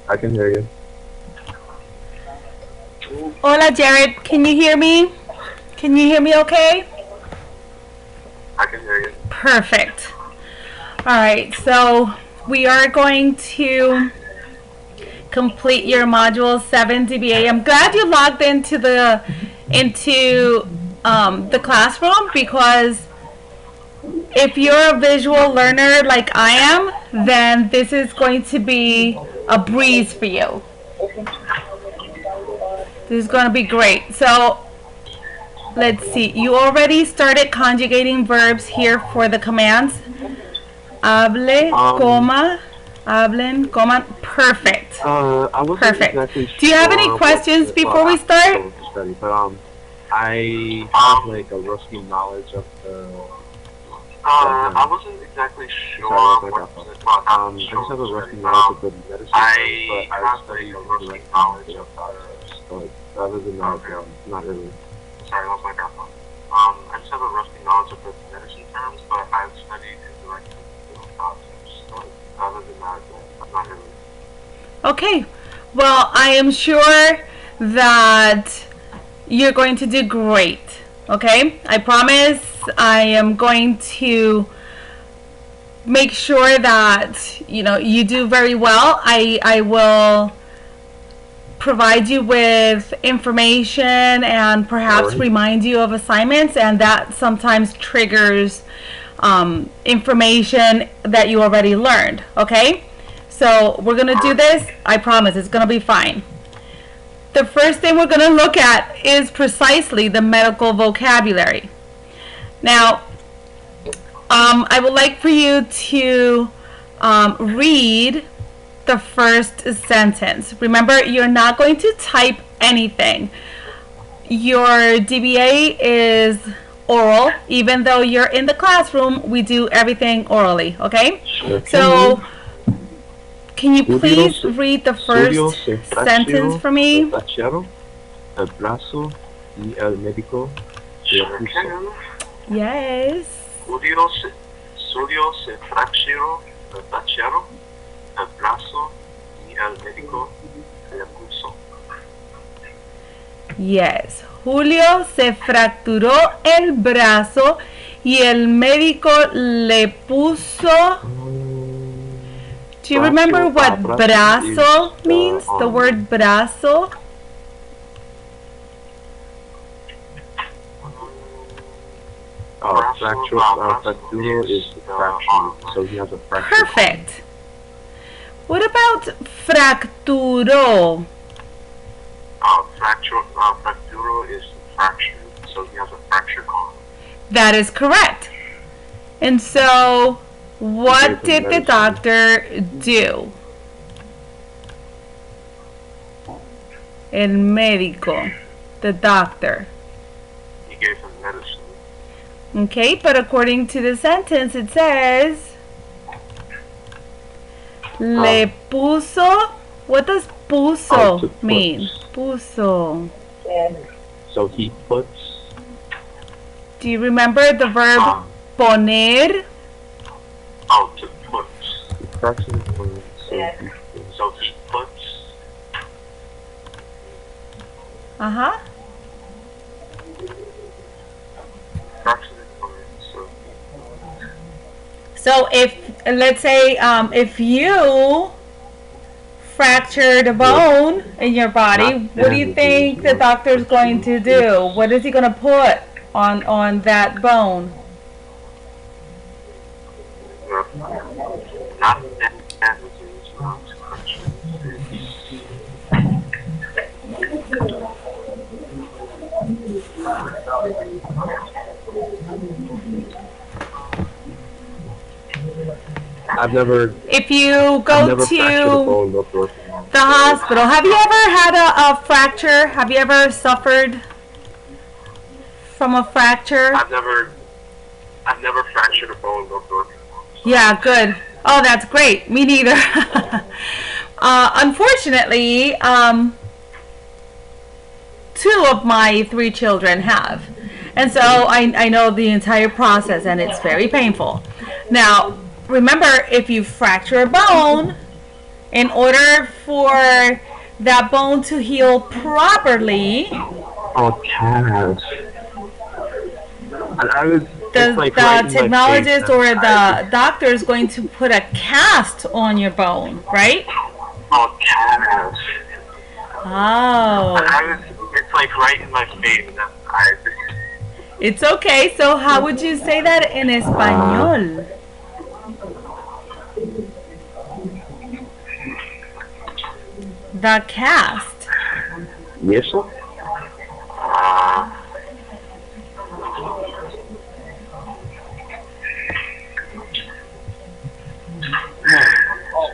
I can hear you. Hola, Jared. Can you hear me? Can you hear me okay? I can hear you. Perfect. All right, so we are going to complete your module 7 DBA. I'm glad you logged into the classroom, because if you're a visual learner like I am, then this is going to be a breeze for you. This is going to be great. So let's see. You already started conjugating verbs here for the commands. Hable, coma, hablen, coma. Perfect. I wasn't Perfect. exactly Do you have any sure questions before we start? study, but I have like a rusty knowledge of the. I wasn't exactly sure. Sorry, I just have a rusty knowledge of the medicine, but I studied the rusty knowledge of the. Other than that, not really. Sorry, that was my grandpa. I just have a rusty knowledge of the medicine terms, but I've studied indirect concepts. So other than that, not really. Okay. Well, I am sure that you're going to do great. Okay? I promise I am going to make sure that you do very well. I will provide you with information and perhaps remind you of assignments, and that sometimes triggers information that you already learned. Okay, so we're gonna do this. I promise it's gonna be fine. The first thing we're gonna look at is precisely the medical vocabulary. Now I would like for you to read the first sentence. Remember, you're not going to type anything. Your DBA is oral. Even though you're in the classroom, we do everything orally, okay? Sure. So, can you please read the first sentence for me? El brazo y el médico le puso. Yes. Julio se fracturó el brazo y el médico le puso. Yes. Julio se fracturó el brazo y el médico le puso. Do you remember what brazo means? The word brazo? Fracturo is fracture, so he has a fracture. Perfect. What about fracturó? Fracturo is fracture, so he has a fracture column. That is correct. And so, what did the doctor do? El médico, the doctor. He gave him medicine. Okay, but according to the sentence, it says le puso. What does puso mean? Puso. So he puts. Do you remember the verb poner? To put. So he puts. Uh-huh. So if, let's say, if you fractured a bone in your body, what do you think the doctor's going to do? What is he going to put on that bone? If you go to the hospital, have you ever had a fracture? Have you ever suffered from a fracture? I've never fractured a bone or broken bones. Yeah, good. Oh, that's great. Me neither. Unfortunately, 2 of my 3 children have. And so I know the entire process, and it's very painful. Now, remember, if you fracture a bone, In order for that bone to heal properly, Oh, cast. And I was. the It's like right in my technologist face, or and the doctor is going to put a cast on your bone, right? Oh, cast. Oh. It's like right in my face, and It's okay. So how would you say that in español? The cast. ¿Y eso?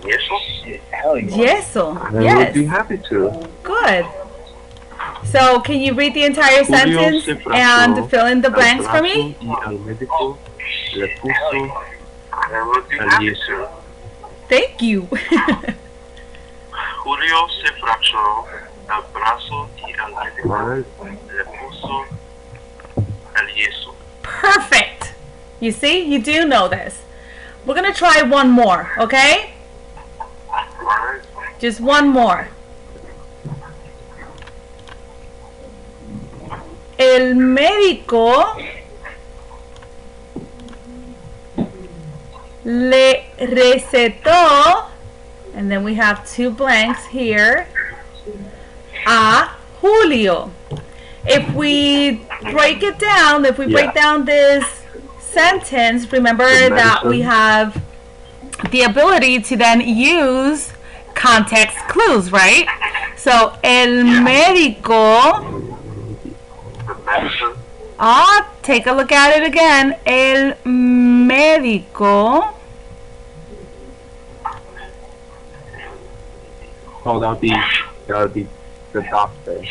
Yeso. I would Yes. be happy to. Good. So can you read the entire Julio sentence se fracturó and fill in the el blanks for me? brazo y al médico le puso el yeso. Thank you. Julio se fracturó el brazo y al médico le puso el yeso. Perfect. You see, you do know this. We're going to try one more, okay? Just one more. El médico le recetó, and then we have two blanks here, a Julio. If we break it down, if we break down this sentence, remember that we have the ability to then use context clues, right? So, el médico. Take a look at it again. El médico. Oh, that would be the doctor.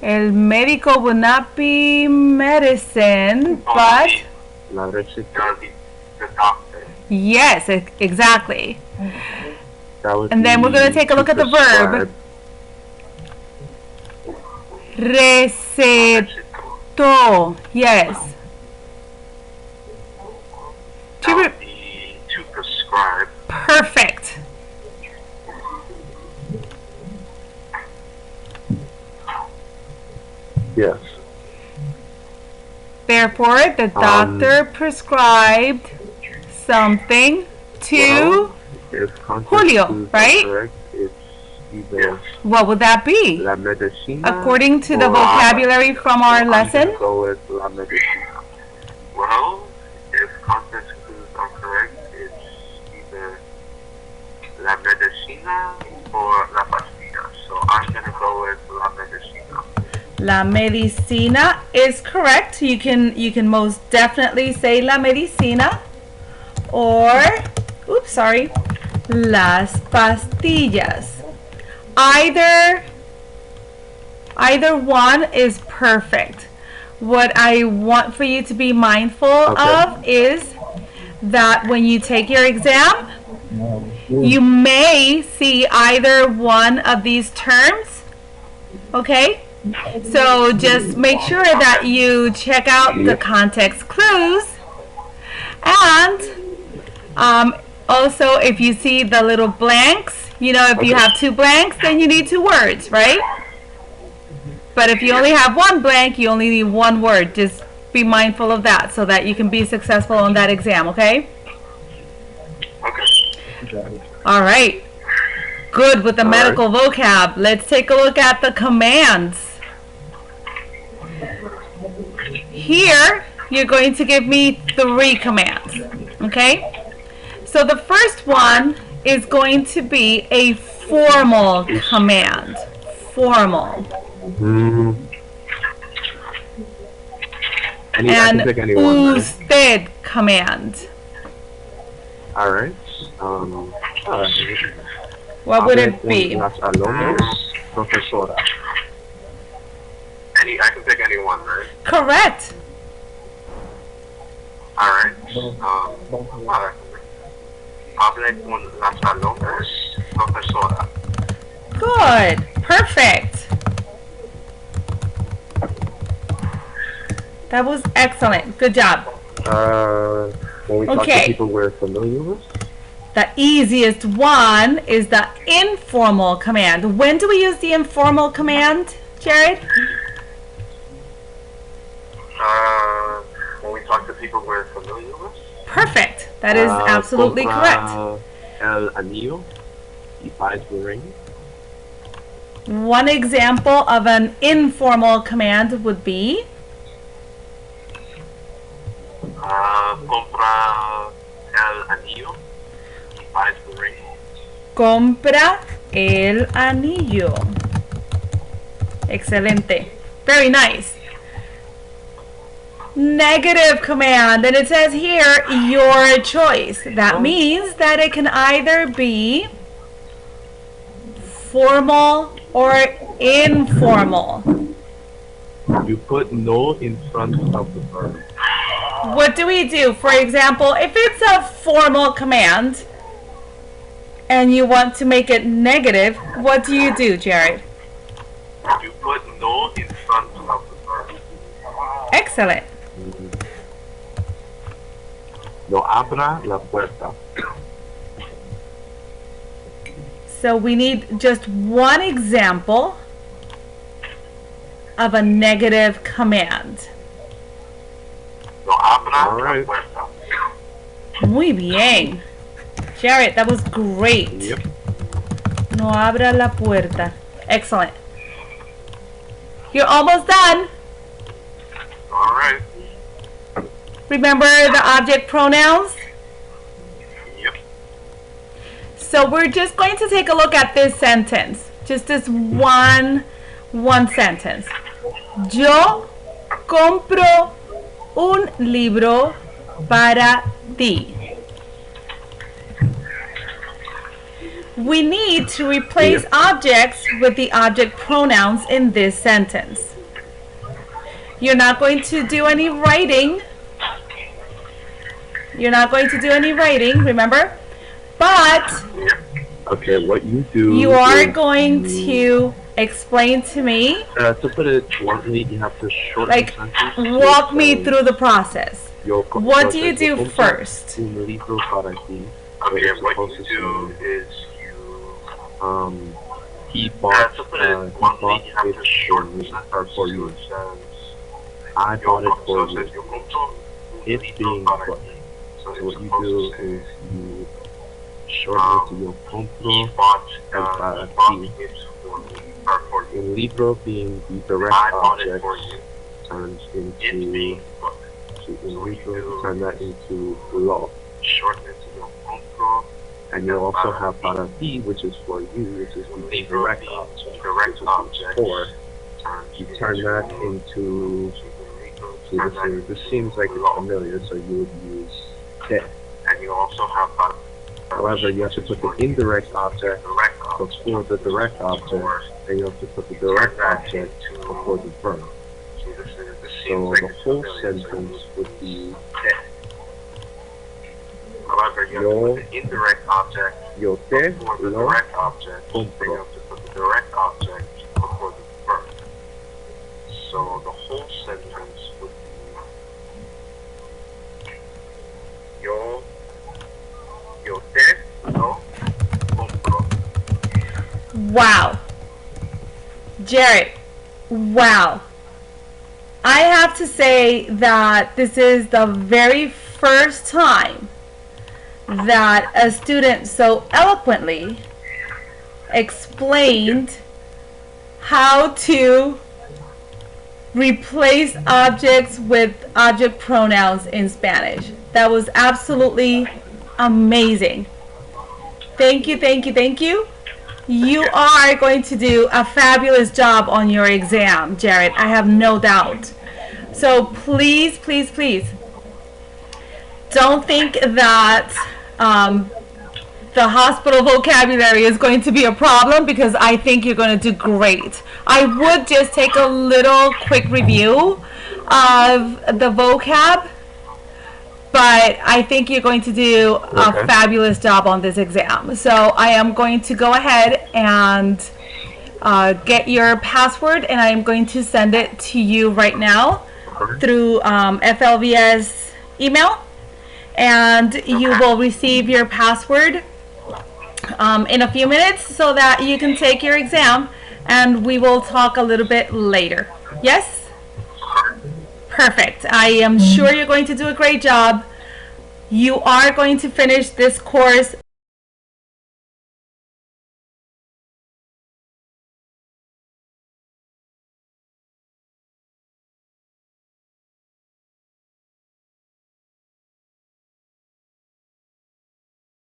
El médico would not be medicine, but La receta. The doctor. yes, exactly. And then we're going to take a look at the verb. Recetó. Yes. To prescribe. Perfect. Yes. Therefore, the doctor prescribed something to Julio, right? Correct, it's either what would that be? La medicina, according to the vocabulary from our lesson? Go with la medicina. Well, if context clues are correct, it's either la medicina or la pastilla. So I'm gonna go with la medicina. La medicina is correct. You can most definitely say la medicina, or oops, sorry, las pastillas. Either one is perfect. What I want for you to be mindful of is that when you take your exam, you may see either one of these terms. Okay? So just make sure that you check out the context clues, and also if you see the little blanks, you know, if you have two blanks, then you need two words, right? But if you only have one blank, you only need one word. Just be mindful of that so that you can be successful on that exam, okay? Okay. All right. Good with the medical vocab. Let's take a look at the commands. Here, you're going to give me 3 commands, okay? So the first one is going to be a formal command. Formal. And usted command. Alright. What would it be? Las alumnas, profesora. I can pick any one, right? Correct. Alright. Hable con las alumnas, profesora. Good. Perfect. That was excellent. Good job. When we talk to people we're familiar with. The easiest one is the informal command. When do we use the informal command, Jared? When we talk to people we're familiar with. Perfect. That is absolutely correct. El anillo. He buys the ring. One example of an informal command would be compra el anillo. He buys the ring. compra el anillo. Excelente. Very nice. Negative command, and it says here your choice. That means that it can either be formal or informal. You put no in front of the verb. What do we do? For example, if it's a formal command and you want to make it negative, what do you do, Jared? You put no in front of the verb. Excellent. No abra la puerta. So we need just one example of a negative command. No abra la puerta. Muy bien. Jared, that was great. Yep. No abra la puerta. Excellent. You're almost done. All right. Remember the object pronouns? Yep. So we're just going to take a look at this sentence. Just this one sentence. Yo compro un libro para ti. We need to replace objects with the object pronouns in this sentence. You're not going to do any writing. You're not going to do any writing, remember? But okay, what you do. You are going to explain to me. To put it bluntly, you have to shorten like, the sentence. walk me through the process. What do you do first? Okay, what you do is he bought it for you. I bought it for you. It's being bought. So what you do is you shorten it to yo compro el para ti. In libro being the direct object turns into in libro turn that into lo. Shorten it to yo compro. And you also have para ti, which is for you, which is the direct object, or you turn that into. This seems like it's familiar, so you would use te. And you also have para. However, you have to put the indirect object before the direct object, and you have to put the direct object before the verb. So the whole sentence would be however, you have to put the indirect object before the direct object, and you have to put the direct object before the verb. So the whole sentence would be yo te lo compro. Wow. Jared, wow. I have to say that this is the very first time that a student so eloquently explained how to replace objects with object pronouns in Spanish. That was absolutely amazing. Thank you, thank you, thank you. You are going to do a fabulous job on your exam, Jared. I have no doubt. So please, please, please, don't think that the hospital vocabulary is going to be a problem, because I think you're going to do great. I would just take a little quick review of the vocab, but I think you're going to do a fabulous job on this exam. So I am going to go ahead and get your password, and I am going to send it to you right now through FLVS email. and you will receive your password in a few minutes so that you can take your exam, and we will talk a little bit later. Yes? Perfect. I am sure you're going to do a great job. You are going to finish this course